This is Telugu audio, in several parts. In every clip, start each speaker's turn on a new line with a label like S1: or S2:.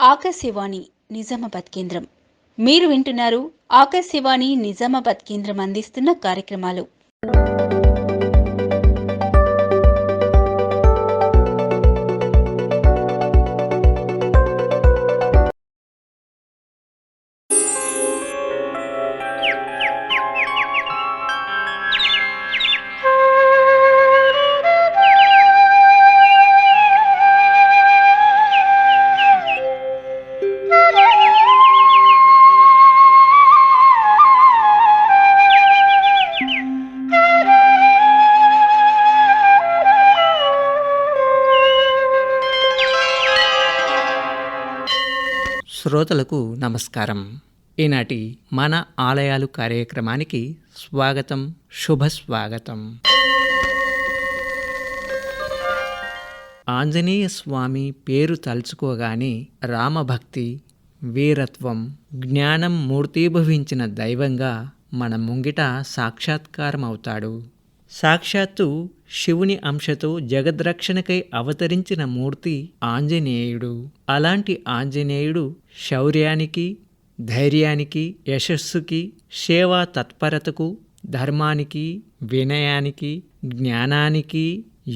S1: ఆకాశవాణి నిజామాబాద్ కేంద్రం. మీరు వింటున్నారు ఆకాశవాణి నిజామాబాద్ కేంద్రం అందిస్తున్న కార్యక్రమాలు.
S2: శ్రోతలకు నమస్కారం. ఈనాటి మన ఆలయాలు కార్యక్రమానికి స్వాగతం, శుభస్వాగతం. ఆంజనేయ స్వామి పేరు తలుచుకోగానే రామభక్తి, వీరత్వం, జ్ఞానం మూర్తీభవించిన దైవంగా మన ముంగిట సాక్షాత్కారమవుతాడు. సాక్షాత్తు శివుని అంశతో జగద్రక్షణకై అవతరించిన మూర్తి ఆంజనేయుడు. అలాంటి ఆంజనేయుడు శౌర్యానికి, ధైర్యానికి, యశస్సుకి, సేవా తత్పరతకు, ధర్మానికి, వినయానికి, జ్ఞానానికి,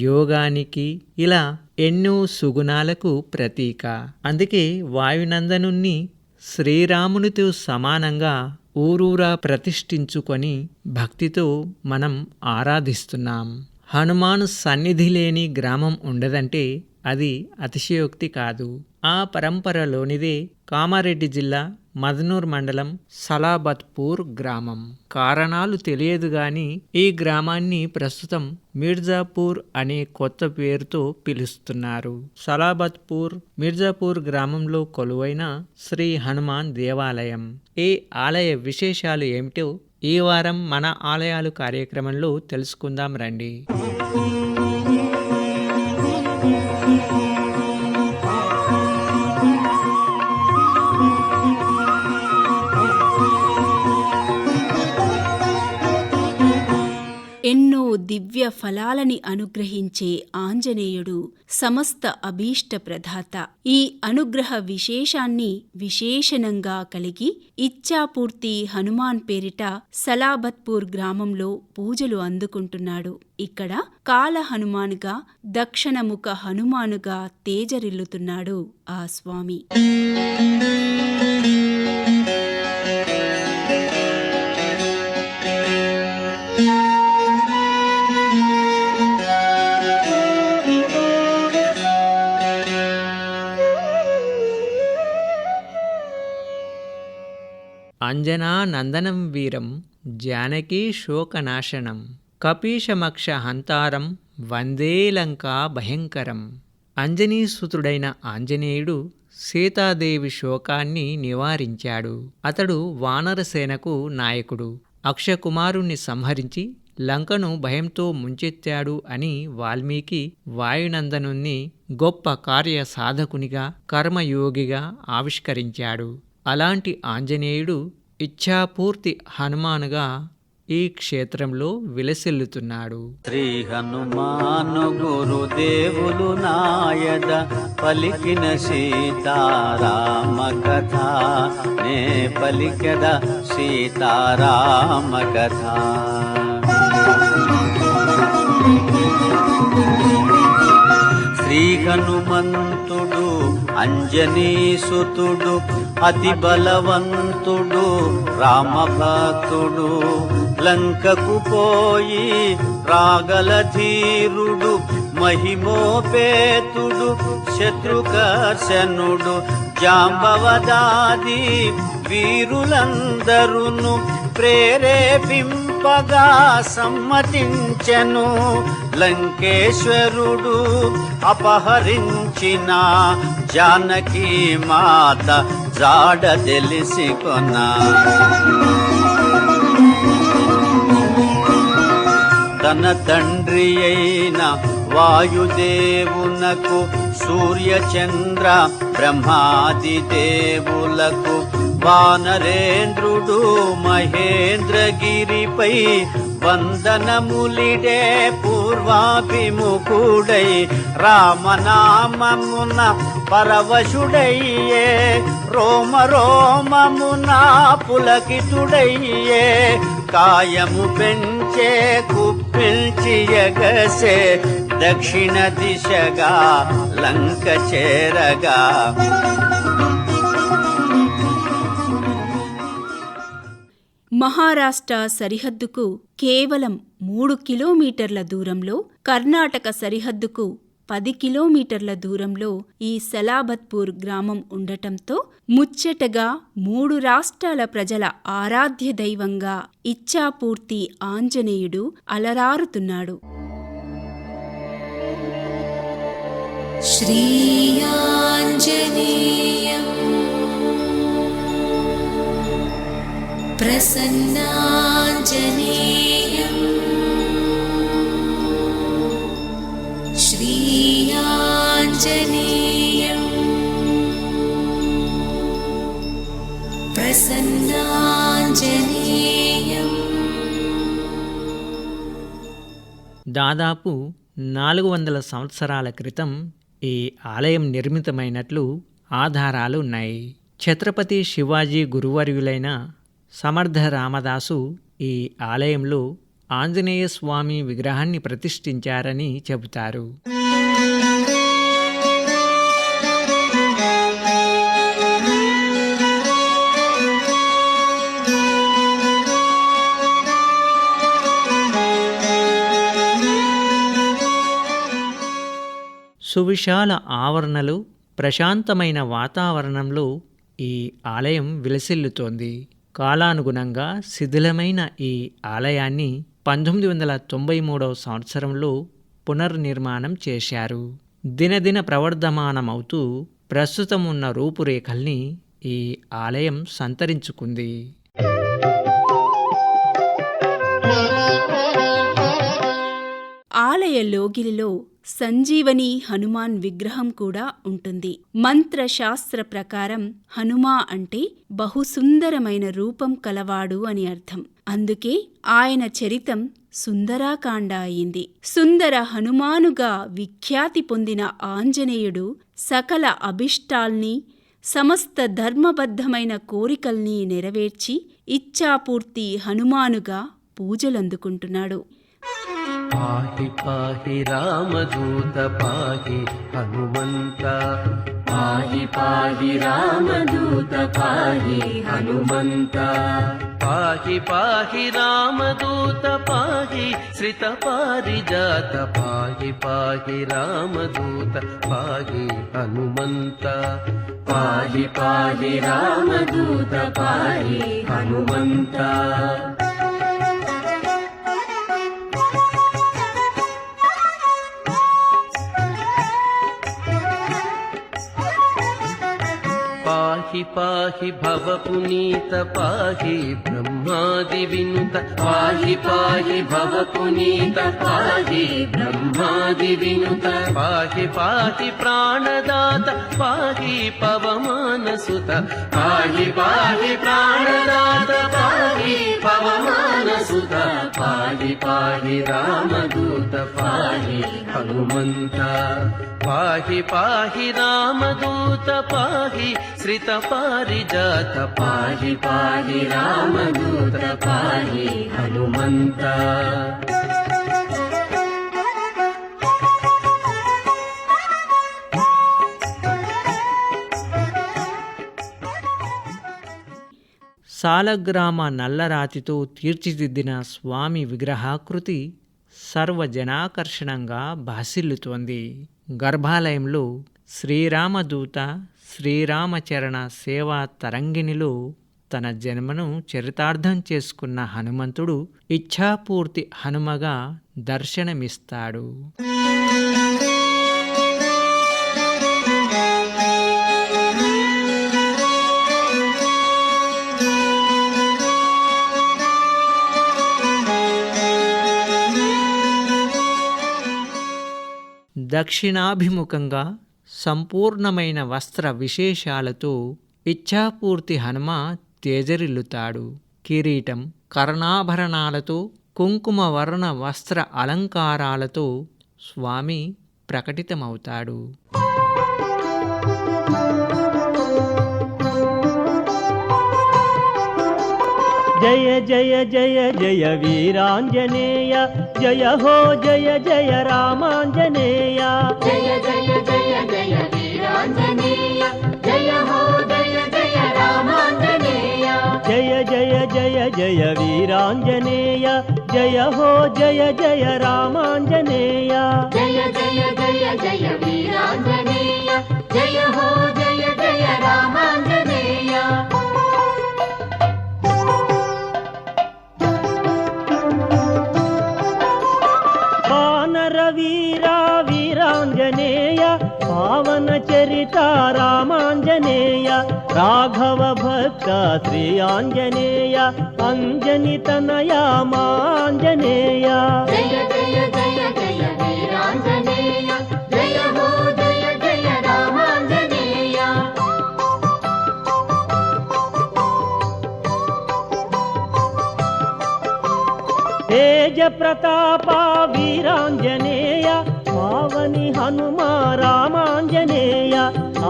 S2: యోగానికి, ఇలా ఎన్నో సుగుణాలకు ప్రతీక. అందుకే వాయునందనుణ్ణి శ్రీరామునితో సమానంగా ఊరూరా ప్రతిష్ఠించుకొని భక్తితో మనం ఆరాధిస్తున్నాం. హనుమాన్ సన్నిధి లేని గ్రామం ఉండదంటే అది అతిశయోక్తి కాదు. ఆ పరంపరలోనిదే కామారెడ్డి జిల్లా మదనూర్ మండలం సలాబత్పూర్ గ్రామం. కారణాలు తెలియదు గాని ఈ గ్రామాన్ని ప్రస్తుతం మిర్జాపూర్ అనే కొత్త పేరుతో పిలుస్తున్నారు. సలాబత్పూర్ మిర్జాపూర్ గ్రామంలో కొలువైన శ్రీ హనుమాన్ దేవాలయం. ఈ ఆలయ విశేషాలు ఏమిటో ఈ వారం మన ఆలయాలు కార్యక్రమంలో తెలుసుకుందాం రండి.
S1: ఎన్నో దివ్య ఫలాలని అనుగ్రహించే ఆంజనేయుడు సమస్త అభీష్ట ప్రదాత. ఈ అనుగ్రహ విశేషాన్ని విశేషణంగా కలిగి ఇచ్ఛాపూర్తి హనుమాన్ పేరిట సలాబత్పూర్ గ్రామంలో పూజలు అందుకుంటున్నాడు. ఇక్కడ కాల హనుమానుగా, దక్షిణముఖ హనుమానుగా తేజరిల్లుతున్నాడు ఆ స్వామి.
S2: అంజనా నందనం వీరం జానకీ శోకనాశనం కపీశమక్ష హంతారం వందే లంకా భయంకరం. అంజనీసుతుడైన ఆంజనేయుడు సీతాదేవి శోకాన్ని నివారించాడు. అతడు వానరసేనకు నాయకుడు. అక్షకుమారుణ్ణి సంహరించి లంకను భయంతో ముంచెత్తాడు అని వాల్మీకి వాయునందనుణ్ణి గొప్ప కార్య సాధకునిగా, కర్మయోగిగా ఆవిష్కరించాడు. అలాంటి ఆంజనేయుడు ఇచ్ఛాపూర్తి హనుమానుగా ఈ క్షేత్రంలో విలసిల్లుతున్నాడు.
S3: శ్రీ హనుమాను గురుదేవులు నాయద పలికిన సీతారామ కథ, నే పలికద సీతారామ కథ. శ్రీ హనుమంతుడు అంజనీసుతుడు, అతి బలవంతుడు రామభక్తుడు. లంకకు పోయి రాగల ధీరుడు, మహిమోపేతుడు శత్రుకర్షణుడు. జాంబవదాది వీరులందరును ప్రేరేపింపగా సమ్మతించెను. లంకేశ్వరుడు అపహరించిన జానకీ మాత జాడ తెలిసికొన. తన తండ్రి అయిన వాయుదేవునకు, సూర్యచంద్ర బ్రహ్మాది దేవులకు, వానరేంద్రుడు మహేంద్రగిరిపై వందనములిడే పూర్వాభిముఖుడై రామనామమున పరవశుడయ్యే రోమ రోమమున పులకితుడయ్యే కాయము పెంచే కుప్పిల్చి ఎగసే దక్షిణ దిశగా లంక చేరగా
S1: మహారాష్ట్ర సరిహద్దుకు కేవలం 3 కిలోమీటర్ల దూరంలో, కర్ణాటక సరిహద్దుకు 10 కిలోమీటర్ల దూరంలో ఈ సలాబత్పూర్ గ్రామం ఉండటంతో ముచ్చటగా 3 రాష్ట్రాల ప్రజల ఆరాధ్య దైవంగా ఇచ్ఛాపూర్తి ఆంజనేయుడు అలరారుతున్నాడు.
S4: శ్రీ ఆంజనేయం ప్రసన్నాంజనేయం శ్రీ ఆంజనేయం ప్రసన్నాంజనేయం.
S2: దాదాపు 400 సంవత్సరాల క్రితం ఈ ఆలయం నిర్మితమైనట్లు ఆధారాలు ఉన్నాయి. ఛత్రపతి శివాజీ గురువర్యులైన సమర్థ రామదాసు ఈ ఆలయంలో ఆంజనేయ స్వామి విగ్రహాన్ని ప్రతిష్ఠించారని చెబుతారు. సువిశాల ఆవరణలు, ప్రశాంతమైన వాతావరణంలో ఈ ఆలయం విలసిల్లుతోంది. కాలానుగుణంగా శిథిలమైన ఈ ఆలయాన్ని 1993వ సంవత్సరంలో పునర్నిర్మాణం చేశారు. దినదిన ప్రవర్ధమానమవుతూ ప్రస్తుతం ఉన్న రూపురేఖల్ని ఈ ఆలయం సంతరించుకుంది.
S1: ఆలయ లోగిలిలో సంజీవని హనుమాన్ విగ్రహం కూడా ఉంటుంది. మంత్రశాస్త్ర ప్రకారం హనుమా అంటే బహుసుందరమైన రూపం కలవాడు అని అర్థం. అందుకే ఆయన చరితం సుందరాకాండ అయింది. సుందర హనుమానుగా విఖ్యాతి పొందిన ఆంజనేయుడు సకల అభిష్టాల్ని, సమస్త ధర్మబద్ధమైన కోరికల్ని నెరవేర్చి ఇచ్ఛాపూర్తి హనుమానుగా పూజలందుకుంటున్నాడు.
S5: పాహి పాహి రామదూత పాహి హనుమంత పాహి పాహి రామదూత పాహి హనుమంత పాహి పాహి రామదూత పాహి శ్రిత పారిజాత పాహి పాహి రామదూత పాహి హనుమంత పాహి పాహి రామదూత పాహి హనుమంత. పాహి పాహి భవ పునీత పాహి బ్రహ్మాది వినుత పాహి పాహి భవ పునీత పాహి బ్రహ్మాది వినుత పాహి పాహి ప్రాణదాత పాహి పవమానసుత పాహి పాహి ప్రాణదాత పాహి పవమానసుత పాహి పాహి రామదూత పాహి హనుమంత పాహి పాహి రామదూత పాహి శ్రిత పారిజాత పాహి పాహి రామదూత పాహి హనుమంత.
S2: సాలగ్రామ నల్లరాతితో తీర్చిదిద్దిన స్వామి విగ్రహాకృతి సర్వజనాకర్షణంగా భాసిల్లుతోంది. గర్భాలయంలో శ్రీరామదూత, శ్రీరామచరణ సేవా తరంగిణిలో తన జన్మను చరితార్థం చేసుకున్న హనుమంతుడు ఇచ్ఛాపూర్తి హనుమగా దర్శనమిస్తాడు. దక్షిణాభిముఖంగా సంపూర్ణమైన వస్త్ర విశేషాలతో ఇచ్ఛాపూర్తి హనుమ తేజరిల్లుతాడు. కిరీటం, కర్ణాభరణాలతో కుంకుమ వర్ణ వస్త్ర అలంకారాలతో స్వామి ప్రకటితమవుతాడు.
S6: జయ జయ జయ జయ వీరాంజనేయ, జయ హో జయ జయ రామాంజనేయ.
S4: జయ జయ జయ జయ వీరాంజనేయ, జయ హో జయ జయ రామాంజనేయ.
S6: జయ జయ జయ జయ వీరాంజనేయ, జయ హో జయ జయ రామాంజనేయ.
S4: జయ జయ జయ జయ వీరాంజనేయ, జయ హో జయ జయ రామాంజనేయ.
S6: వానర వీరా వీరాంజనేయ, పావన చరిత రామాంజనేయ. రాఘవ భక్త శ్రీ ఆంజనేయ, అంజని తనయ మాంజనేయ.
S4: జయ జయ జయ జయ వీరాంజనేయ, జయ హో జయ జయ రామాంజనేయ.
S6: తేజ ప్రతాప వీరాంజనేయ, పావని హనుమ రామాంజనేయ.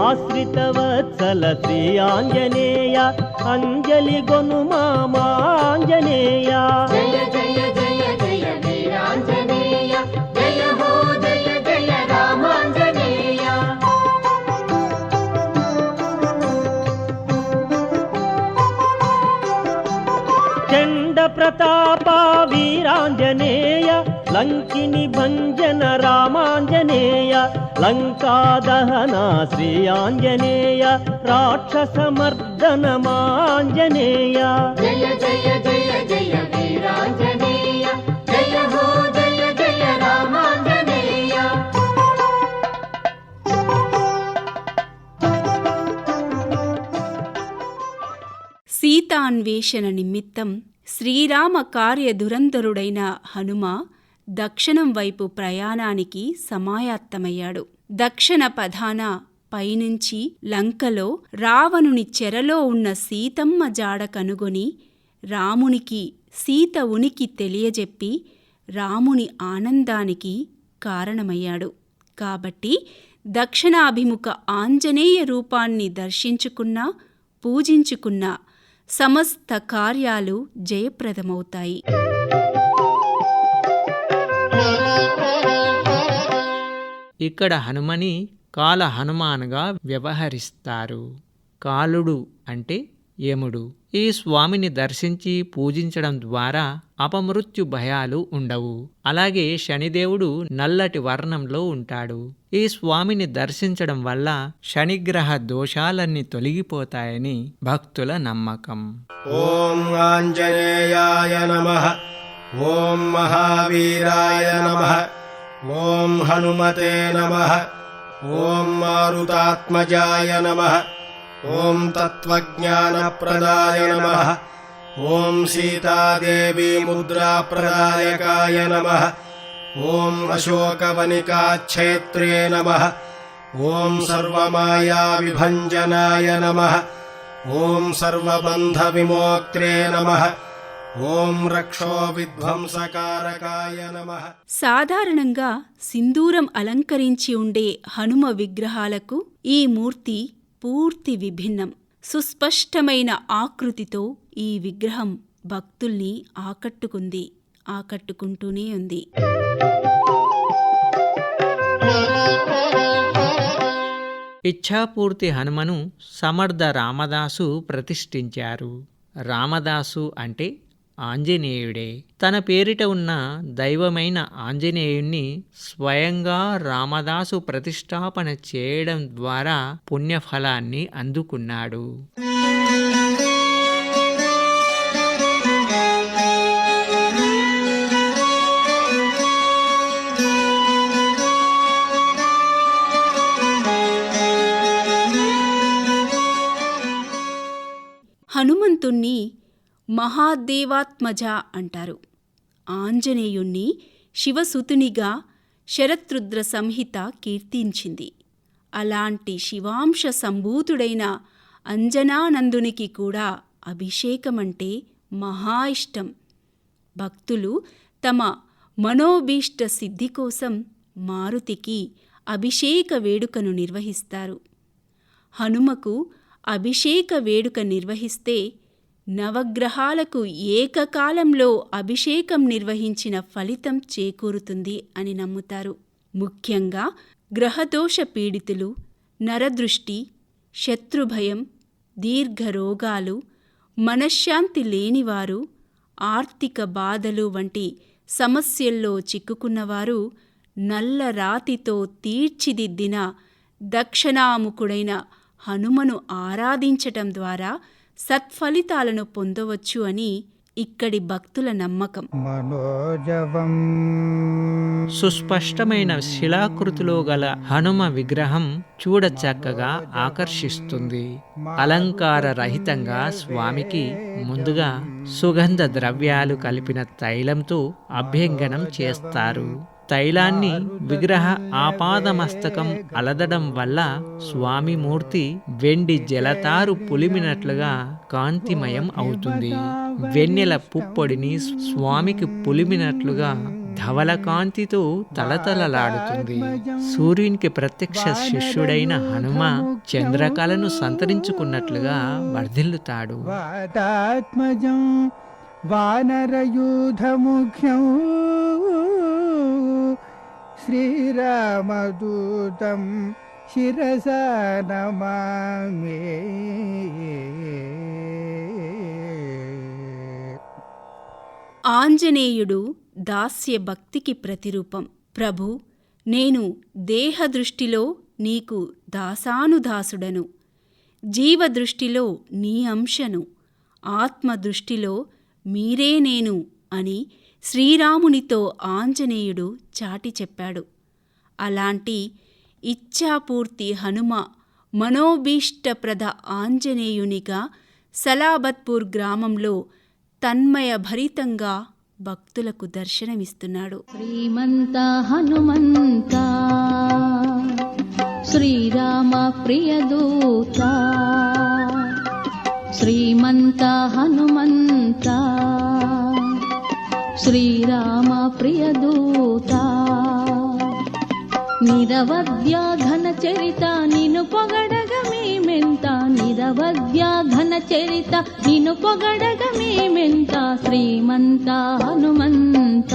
S6: ఆశ్రిత వత్సల శ్రీ ఆంజనేయ, అంజలి గొనుమా మాంజనేయ.
S4: జయ జయ జయ జయ వీరాంజనేయ, జయ హో జయ జయ రామాంజనేయ.
S6: చండ ప్రతాప వీరాంజనేయ, లంకిని భంజన రామాంజనేయ. లంకా దహన శ్రీ ఆంజనేయ, రాక్షస మర్దన మాంజనేయ.
S4: జయ జయ జయ జయ వీరాంజనేయ, జయ హో జయ జయ రామాంజనేయ.
S1: సీతాన్వేషణ నిమిత్తం శ్రీరామ కార్యదురంధరుడైన హనుమ దక్షిణం వైపు ప్రయాణానికి సమాయత్తమయ్యాడు. దక్షిణ పధాన పైనుంచి లంకలో రావణుని చెరలో ఉన్న సీతమ్మ జాడ కనుగొని రామునికి సీత ఉనికి తెలియజెప్పి రాముని ఆనందానికి కారణమయ్యాడు. కాబట్టి దక్షిణాభిముఖ ఆంజనేయ రూపాన్ని దర్శించుకున్నా పూజించుకున్నా సమస్త కార్యాలు జయప్రదమవుతాయి.
S2: ఇక్కడ హనుమని కాల హనుమాన్గా వ్యవహరిస్తారు. కాలుడు అంటే యముడు. ఈ స్వామిని దర్శించి పూజించడం ద్వారా అపమృత్యు భయాలు ఉండవు. అలాగే శనిదేవుడు నల్లటి వర్ణంలో ఉంటాడు. ఈ స్వామిని దర్శించడం వల్ల శనిగ్రహ దోషాలన్నీ తొలగిపోతాయని భక్తుల నమ్మకం.
S7: ఓం ఆంజనేయాయ నమః, ఓం మహావీరాయ నమః, ఓం హనుమతే నమః, ఓం మారుతాత్మజాయ నమః, ఓం తత్వజ్ఞానప్రదాయ నమః, ఓం సీతాదేవి ముద్రాప్రదాయకాయ నమః, ఓం అశోకవనికాక్షేత్రే నమః, ఓం సర్వమాయా విభంజనాయ నమః, ఓం సర్వబంధ విమోక్త్రే నమః, ఓం రక్షో విధ్వంసకారకాయ నమః.
S1: సాధారణంగా సింధూరం అలంకరించి ఉండే హనుమ విగ్రహాలకు ఈ మూర్తి పూర్తి విభిన్నం. సుస్పష్టమైన ఆకృతితో ఈ విగ్రహం భక్తుల్ని ఆకట్టుకుంటూనే ఉంది.
S2: ఇచ్ఛాపూర్తి హనుమను సమర్థ రామదాసు ప్రతిష్ఠించారు. రామదాసు అంటే ఆంజనేయుడే. తన పేరిట ఉన్న దైవమైన ఆంజనేయుణ్ణి స్వయంగా రామదాసు ప్రతిష్టాపన చేయడం ద్వారా పుణ్యఫలాన్ని అందుకున్నాడు.
S1: హనుమంతుణ్ణి మహాదేవాత్మజ అంటారు. ఆంజనేయుణ్ణి శివసుతునిగా శరతృద్ర సంహిత కీర్తించింది. అలాంటి శివాంశ సంభూతుడైన అంజనానందునికి కూడా అభిషేకమంటే మహా ఇష్టం. భక్తులు తమ మనోభీష్ట సిద్ధి కోసం మారుతికి అభిషేక వేడుకను నిర్వహిస్తారు. హనుమకు అభిషేక వేడుక నిర్వహిస్తే నవగ్రహాలకు ఏకకాలంలో అభిషేకం నిర్వహించిన ఫలితం చేకూరుతుంది అని నమ్ముతారు. ముఖ్యంగా గ్రహదోష పీడితులు, నరదృష్టి, శత్రుభయం, దీర్ఘరోగాలు, మనశ్శాంతి లేనివారు, ఆర్థిక బాధలు వంటి సమస్యల్లో చిక్కుకున్నవారు నల్ల రాతితో తీర్చిదిద్దిన దక్షిణాముఖుడైన హనుమను ఆరాధించటం ద్వారా సత్ఫలితాలను పొందవచ్చు అని ఇక్కడి భక్తుల నమ్మకం.
S2: సుస్పష్టమైన శిలాకృతిలో గల హనుమ విగ్రహం చూడచక్కగా ఆకర్షిస్తుంది. అలంకార రహితంగా స్వామికి ముందుగా సుగంధ ద్రవ్యాలు కలిపిన తైలంతో అభ్యంగనం చేస్తారు. తైలాన్ని విగ్రహ ఆపాదమస్తకం అలదడం వల్ల స్వామి మూర్తి వెండి జలతారు పులిమినట్లుగా కాంతిమయం అవుతుంది. వెన్నెల పుప్పొడిని స్వామికి పులిమినట్లుగా ధవల కాంతితో తలతలలాడుతుంది. సూర్యునికి ప్రత్యక్ష శిష్యుడైన హనుమ చంద్రకళను సంతరించుకున్నట్లుగా వర్ధిల్లుతాడు.
S8: వానరయూధముఖ్యం శ్రీరామదూతం శిరసా నమామి.
S1: ఆంజనేయుడు దాస్య భక్తికి ప్రతిరూపం. ప్రభు, నేను దేహదృష్టిలో నీకు దాసానుదాసుడను, జీవదృష్టిలో నీ అంశను, ఆత్మదృష్టిలో మీరే నేను అని శ్రీరామునితో ఆంజనేయుడు చాటి చెప్పాడు. అలాంటి ఇచ్ఛాపూర్తి హనుమ మనోభీష్టప్రద ఆంజనేయునిగా సలాబత్పూర్ గ్రామంలో తన్మయ భరితంగా భక్తులకు దర్శనమిస్తున్నాడు.
S9: శ్రీమంత హనుమంత శ్రీరామ ప్రియదూత, శ్రీమంత హనుమంత శ్రీరామ ప్రియదూత, నిరవధ్య ఘన చరిత నిన్ను పొగడగ మేమెంత, నిరవధ్య ఘన చరిత నిన్ను పొగడగ మేమెంత. శ్రీమంత హనుమంత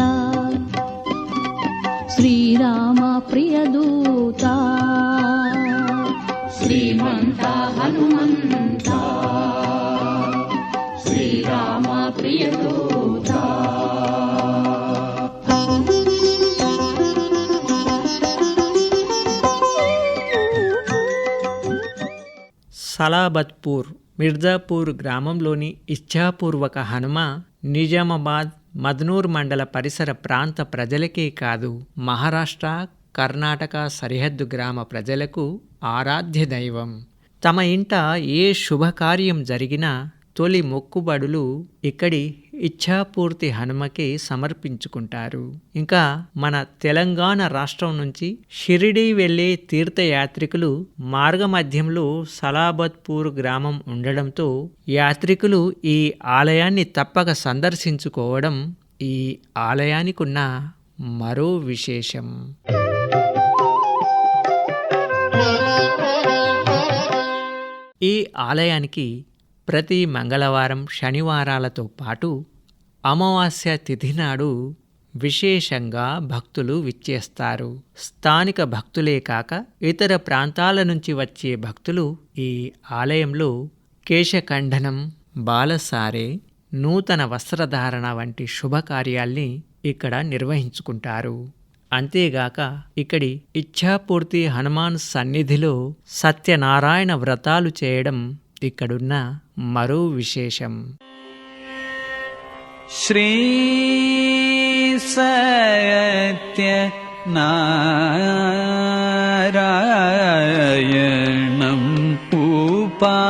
S9: శ్రీరామ ప్రియదూత, శ్రీమంత హనుమంత శ్రీరామ ప్రియదూత.
S2: సలాబత్పూర్ మిర్జాపూర్ గ్రామంలోని ఇచ్ఛాపూర్వక హనుమ నిజామాబాద్, మద్నూర్ మండల పరిసర ప్రాంత ప్రజలకే కాదు, మహారాష్ట్ర, కర్ణాటక సరిహద్దు గ్రామ ప్రజలకు ఆరాధ్య దైవం. తమ ఇంట ఏ శుభకార్యం జరిగినా తొలి మొక్కుబడులు ఇక్కడి ఇచ్ఛాపూర్తి హనుమకి సమర్పించుకుంటారు. ఇంకా మన తెలంగాణ రాష్ట్రం నుంచి షిరిడీ వెళ్లే తీర్థయాత్రికులు మార్గమధ్యంలో సలాబత్పూర్ గ్రామం ఉండడంతో యాత్రికులు ఈ ఆలయాన్ని తప్పక సందర్శించుకోవడం ఈ ఆలయానికున్న మరో విశేషం. ఈ ఆలయానికి ప్రతి మంగళవారం, శనివారాలతో పాటు అమావాస్య తిథి నాడు విశేషంగా భక్తులు విచ్చేస్తారు. స్థానిక భక్తులే కాక ఇతర ప్రాంతాల నుంచి వచ్చే భక్తులు ఈ ఆలయంలో కేశఖండనం, బాలసారే, నూతన వస్త్రధారణ వంటి శుభకార్యాల్ని ఇక్కడ నిర్వహించుకుంటారు. అంతేగాక ఇక్కడి ఇచ్ఛాపూర్తి హనుమాన్ సన్నిధిలో సత్యనారాయణ వ్రతాలు చేయడం ఇక్కడున్న మరో విశేషం.
S10: శ్రీ సత్య నారాయణం ఉపాస్మహే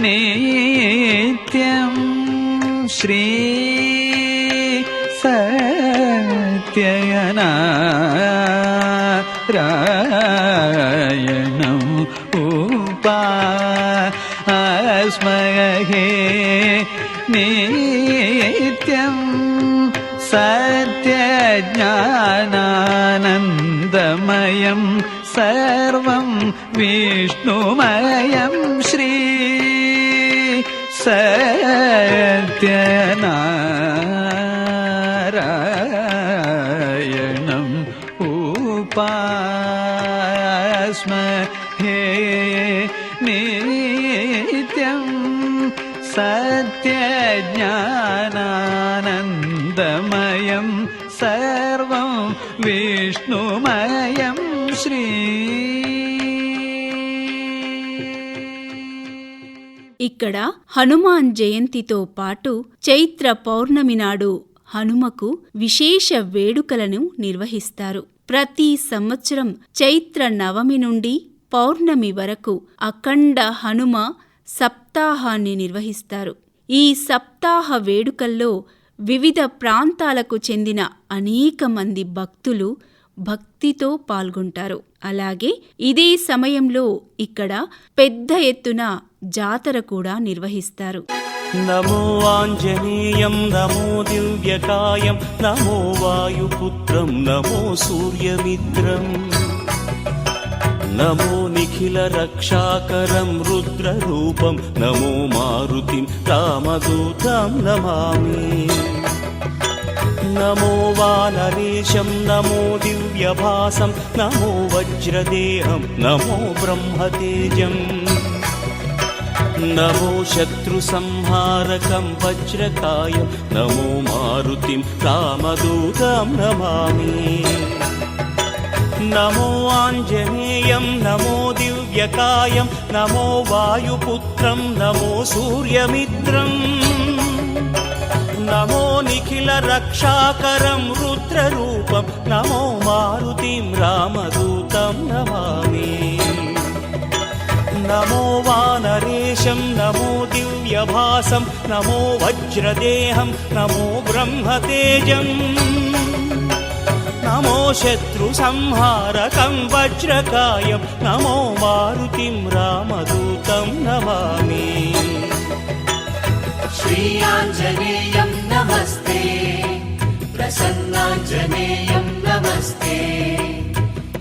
S10: నిత్యం. శ్రీ సత్య నారాయణం ఉపాస్మహే हे नित्यं सत्यज्ञानानन्दमयं सर्वं विष्णुमयं श्री सत्यनारायणम् उपास्महे नित्यं सत्यज्ञानानन्दमयं सर्वं विष्णुमयं श्री.
S1: ఇక్కడ హనుమాన్ జయంతితో పాటు చైత్ర పౌర్ణమి నాడు హనుమకు విశేష వేడుకలను నిర్వహిస్తారు. ప్రతి సంవత్సరం చైత్ర నవమి నుండి పౌర్ణమి వరకు అఖండ హనుమ సప్తాహాన్ని నిర్వహిస్తారు. ఈ సప్తాహ వేడుకల్లో వివిధ ప్రాంతాలకు చెందిన అనేక మంది భక్తులు భక్తితో పాల్గొంటారు. అలాగే ఇదే సమయంలో ఇక్కడ పెద్ద ఎత్తున జాతర కూడా నిర్వహిస్తారు.
S11: నమో ఆంజనేయం నమో దివ్యకాయం నమో వాయుపుత్రం నమో సూర్యమిత్రం నమో నిఖిల రక్షాకరం రుద్రరూపం నమో మారుతిం రామదూతం నమామి. నమో వానరేశం నమో దివ్యభాసం నమో వజ్రదేహం నమో బ్రహ్మతేజం నమో శత్రు సంహారకం వజ్రకాయం నమో మారుతిం రామదూతం నమామి. నమో ఆంజనేయం నమో దివ్యకాయం నమో వాయుపుత్రం నమో సూర్యమిత్రం నమో నిఖిల రక్షాకరం రుద్రరూపం నమో మారుతిం రామదూతం నమామి. నమో వానరేశం నమో దివ్యభాసం నమో వజ్రదేహం నమో బ్రహ్మతేజం నమో శత్రు సంహారకం వజ్రకాయం నమో మారుతిం రామదూతం నమామి.
S4: श्रीयाञ्जनेयं नमस्ते प्रसन्नाञ्जनेयं नमस्ते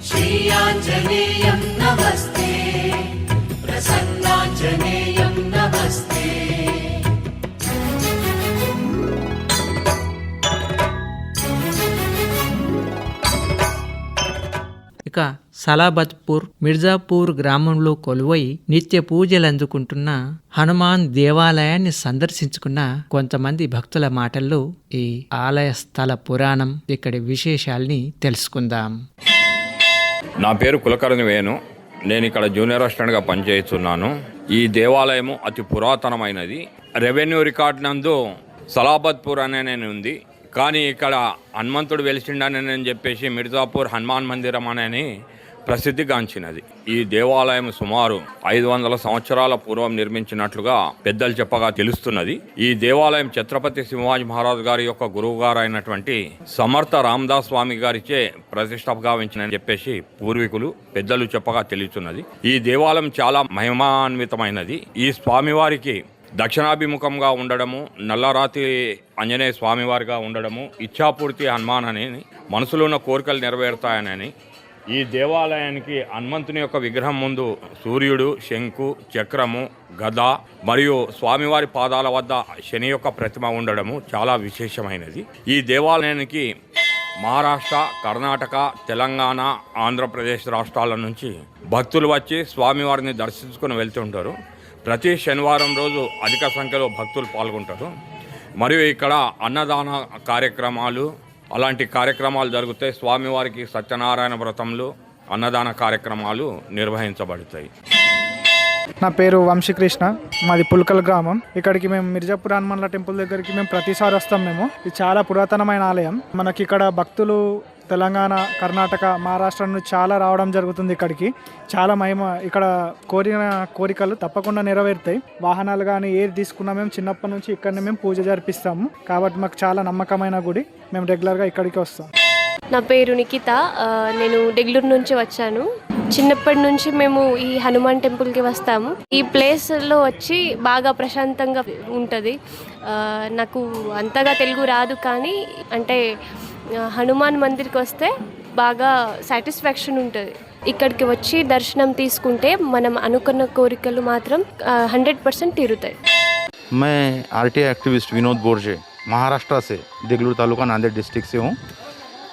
S4: श्रीयाञ्जनेयं नमस्ते प्रसन्नाञ्जनेयं नमस्ते.
S2: ఇక సలాబత్పూర్ మిర్జాపూర్ గ్రామంలో కొలువై నిత్య పూజలందుకుంటున్న హనుమాన్ దేవాలయాన్ని సందర్శించుకున్న కొంతమంది భక్తుల మాటల్లో ఈ ఆలయ స్థల పురాణం ఇక్కడి విశేషాల్ని తెలుసుకుందాం.
S12: నా పేరు కులకర్ణి వేణు. నేను ఇక్కడ జూనియర్ అసిస్టెంట్గా పనిచేస్తున్నాను. ఈ దేవాలయము అతి పురాతనమైనది. రెవెన్యూ రికార్డ్ నందు సలాబత్పూర్ అనే ఉంది. కానీ ఇక్కడ హనుమంతుడు వెలిసిండని చెప్పేసి మిర్జాపూర్ హనుమాన్ మందిరం అని ప్రసిద్ధిగాంచినది. ఈ దేవాలయం సుమారు 500 సంవత్సరాల పూర్వం నిర్మించినట్లుగా పెద్దలు చెప్పగా తెలుస్తున్నది. ఈ దేవాలయం ఛత్రపతి శివాజీ మహారాజు గారి యొక్క గురువు గారు అయినటువంటి సమర్థ రామదాస్ స్వామి గారిచే ప్రతిష్టాగావించినని చెప్పేసి పూర్వీకులు పెద్దలు చెప్పగా తెలుస్తున్నది. ఈ దేవాలయం చాలా మహిమాన్వితమైనది. ఈ స్వామివారికి దక్షిణాభిముఖంగా ఉండడము, నల్లరాతి ఆంజనేయ స్వామివారిగా ఉండడము, ఇచ్ఛాపూర్తి హనుమాన్ అని మనసులో ఉన్న కోరికలు నెరవేరుతాయని, ఈ దేవాలయానికి హనుమంతుని యొక్క విగ్రహం ముందు సూర్యుడు, శంకు, చక్రము, గద మరియు స్వామివారి పాదాల వద్ద శని యొక్క ప్రతిమ ఉండడము చాలా విశేషమైనది. ఈ దేవాలయానికి మహారాష్ట్ర, కర్ణాటక, తెలంగాణ, ఆంధ్రప్రదేశ్ రాష్ట్రాల నుంచి భక్తులు వచ్చి స్వామివారిని దర్శించుకుని వెళ్తుంటారు. ప్రతి శనివారం రోజు అధిక సంఖ్యలో భక్తులు పాల్గొంటారు. మరియు ఇక్కడ అన్నదాన కార్యక్రమాలు అలాంటి కార్యక్రమాలు జరుగుతాయి. స్వామివారికి సత్యనారాయణ వ్రతంలో అన్నదాన కార్యక్రమాలు నిర్వహించబడతాయి.
S13: నా పేరు వంశీకృష్ణ, మాది పుల్కల్ గ్రామం. ఇక్కడికి మేము మిర్జాపూర్ హనుమాన్ల టెంపుల్ దగ్గరికి మేము ప్రతిసారి వస్తాం. ఇది చాలా పురాతనమైన ఆలయం. మనకి ఇక్కడ భక్తులు తెలంగాణ, కర్ణాటక, మహారాష్ట్ర నుంచి చాలా రావడం జరుగుతుంది. ఇక్కడికి చాలా మహిమ. ఇక్కడ కోరిన కోరికలు తప్పకుండా నెరవేరుతాయి. వాహనాలు కానీ ఏది తీసుకున్నా మేము చిన్నప్పటి నుంచి ఇక్కడనే మేము పూజ జరిపిస్తాము. కాబట్టి మాకు చాలా నమ్మకమైన గుడి. మేము రెగ్యులర్గా ఇక్కడికి వస్తాం.
S14: నా పేరు నిఖిత. నేను బెంగళూరు నుంచి వచ్చాను. చిన్నప్పటి నుంచి మేము ఈ హనుమాన్ టెంపుల్కి వస్తాము. ఈ ప్లేస్లో వచ్చి బాగా ప్రశాంతంగా ఉంటుంది. నాకు అంతగా తెలుగు రాదు, కానీ అంటే హనుమాన్ మందిర్కి వస్తే బాగా సాటిస్ఫాక్షన్ ఉంటుంది. ఇక్కడికి వచ్చి దర్శనం తీసుకుంటే మనం అనుకున్న కోరికలు మాత్రం 100% తీరుతాయి.
S15: मैं आरटीआई एक्टिविस्ट विनोद बोर्जे महाराष्ट्र से देगलूर तालुका नांदेड़ डिस्ट्रिक्ट से हूँ।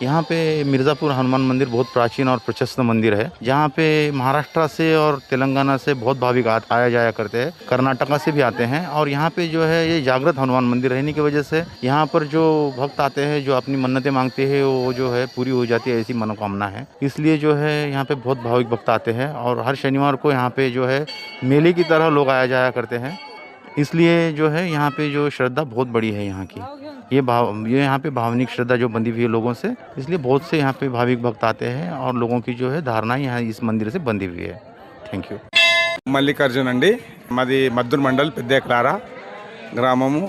S15: यहाँ पे मिर्ज़ापुर हनुमान मंदिर बहुत प्राचीन और प्रशस्त मंदिर है, जहाँ पे महाराष्ट्र से और तेलंगाना से बहुत भाविक आया जाया करते हैं, कर्नाटका से भी आते हैं। और यहाँ पे जो है ये जागृत हनुमान मंदिर रहने की वजह से यहाँ पर जो भक्त आते हैं, जो अपनी मन्नतें मांगते हैं, वो जो है पूरी हो जाती है, ऐसी मनोकामना है। इसलिए जो है यहाँ पे बहुत भाविक भक्त आते हैं और हर शनिवार को यहाँ पे जो है मेले की तरह लोग आया जाया करते हैं। इसलिए जो है यहाँ पे जो श्रद्धा बहुत बड़ी है यहाँ की, ये यहाँ पे भावनिक श्रद्धा जो बंधी हुई है लोगों से, इसलिए बहुत से यहाँ पे भाविक भक्त आते हैं और लोगों की जो है धारणा यहाँ इस मंदिर से बंधी हुई है। Thank you.
S16: మల్లికార్జున్ అండి, మాది మద్దూర్ మండల్ పెద్దేకలారా గ్రామము.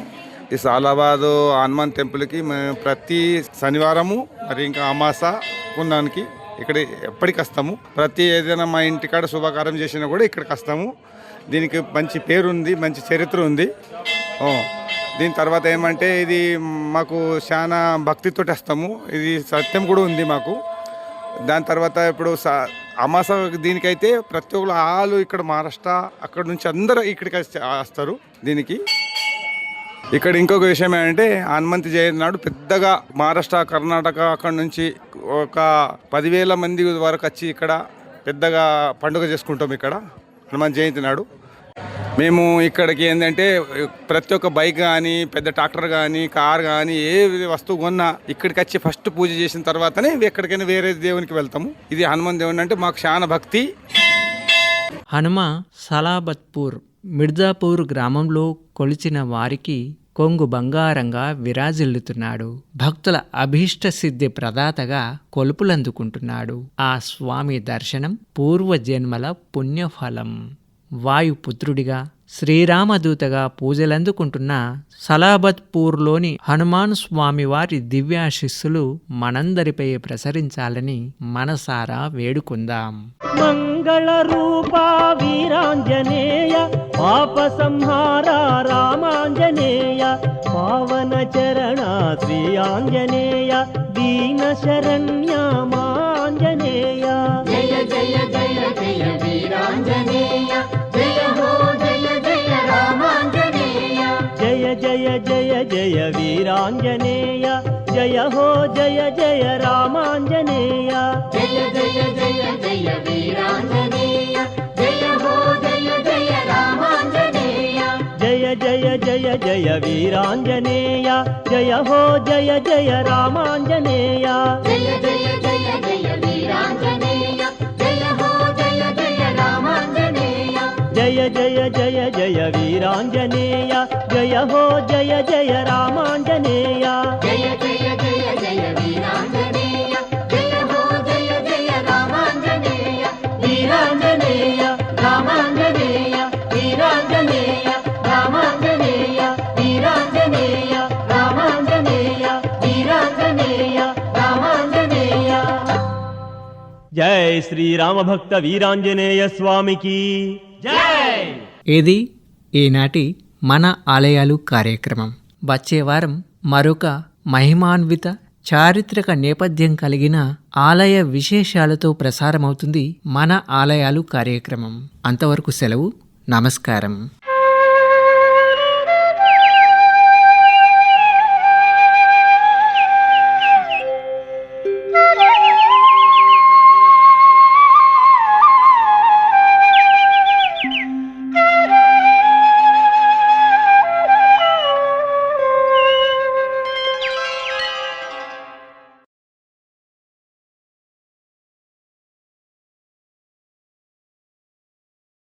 S16: ఈ సాలాబాద్ హనుమాన్ టెంపుల్కి మేము ప్రతి శనివారము మరి ఇంకా అమాస పున్నానికి ఇక్కడ ఎప్పటికి వస్తాము. ప్రతి ఏదైనా మా ఇంటికాడ శుభకార్యం చేసినా కూడా ఇక్కడికి వస్తాము. దీనికి మంచి పేరు ఉంది, మంచి చరిత్ర ఉంది. దీని తర్వాత ఏమంటే ఇది మాకు చాలా భక్తితో వస్తాము. ఇది సత్యం కూడా ఉంది మాకు. దాని తర్వాత ఇప్పుడు అమాస దీనికైతే ప్రతి ఒక్కరు ఆలు ఇక్కడ మహారాష్ట్ర అక్కడ నుంచి అందరూ ఇక్కడికి వస్తారు దీనికి. ఇక్కడ ఇంకొక విషయం ఏంటంటే హనుమంతి జయంతి నాడు పెద్దగా మహారాష్ట్ర, కర్ణాటక అక్కడ నుంచి ఒక 10,000 మంది వరకు వచ్చి ఇక్కడ పెద్దగా పండుగ చేసుకుంటాం. ఇక్కడ హనుమాన్ జయంతి నాడు మేము ఇక్కడికి ఏంటంటే ప్రతి ఒక్క బైక్ కానీ, పెద్ద ట్రాక్టర్ కానీ, కార్ కానీ, ఏ వస్తువు కొన్నా ఇక్కడికి వచ్చి ఫస్ట్ పూజ చేసిన తర్వాతనే ఎక్కడికైనా వేరే దేవునికి వెళ్తాము. ఇది హనుమాన్ దేవుని అంటే మాకు చాలా భక్తి.
S2: హనుమ సలాబత్పూర్ మిర్జాపూర్ గ్రామంలో కొలిచిన వారికి కొంగు బంగారంగా విరాజిల్లుతున్నాడు. భక్తుల అభీష్ట సిద్ధి ప్రదాతగా కొలుపులందుకుంటున్నాడు. ఆ స్వామి దర్శనం పూర్వజన్మల పుణ్యఫలం. వాయుపుత్రుడిగా, శ్రీరామదూతగా పూజలందుకుంటున్న సలాబత్పూర్లోని హనుమాన్ స్వామి వారి దివ్యాశిస్సులు మనందరిపై ప్రసరించాలని మనసారా వేడుకుందాం.
S6: మంగళ రూప వీరాంజనేయ, పాప సంహార రామాంజనేయ, పావన చరణ శ్రీ ఆంజనేయ, దీన శరణ్య మాంజనేయ.
S4: జయ జయ జయ జయ వీరాంజనేయ, జయ హో జయ జయ రామాంజనేయ.
S6: జయ జయ జయ జయ వీరాంజనేయ, జయ హో జయ జయ రామాంజనేయ.
S4: జయ జయ జయ జయ వీరాంజనేయ, జయ హో జయ జయ రామాంజనేయ.
S6: జయ జయ జయ జయ వీరాంజనేయ, జయ హో జయ జయ రామాంజనేయ.
S4: జయ జయ జయ జయ వీరాంజనేయ, జయ హో జయ జయ రామాంజనేయ.
S6: జయ జయ జయ జయ వీరాంజనేయ, జయ హో జయ జయ రామాంజనేయ.
S4: జయ జయ జయ జయ వీరాంజనేయ, జయ హో జయ జయ రామాంజనేయ.
S6: వీరాంజనేయ రామాంజనేయ, వీరాంజనేయ రామాంజనేయ, వీరాంజనేయ రామాంజనేయ, వీరాంజనేయ రామాంజనేయ. జై శ్రీరామ భక్త వీరాంజనేయ స్వామికి జై.
S2: ఇది ఈనాటి మన ఆలయాలు కార్యక్రమం. వచ్చే వారం మరొక మహిమాన్విత చారిత్రక నేపథ్యం కలిగిన ఆలయ విశేషాలతో ప్రసారమవుతుంది మన ఆలయాలు కార్యక్రమం. అంతవరకు సెలవు. నమస్కారం.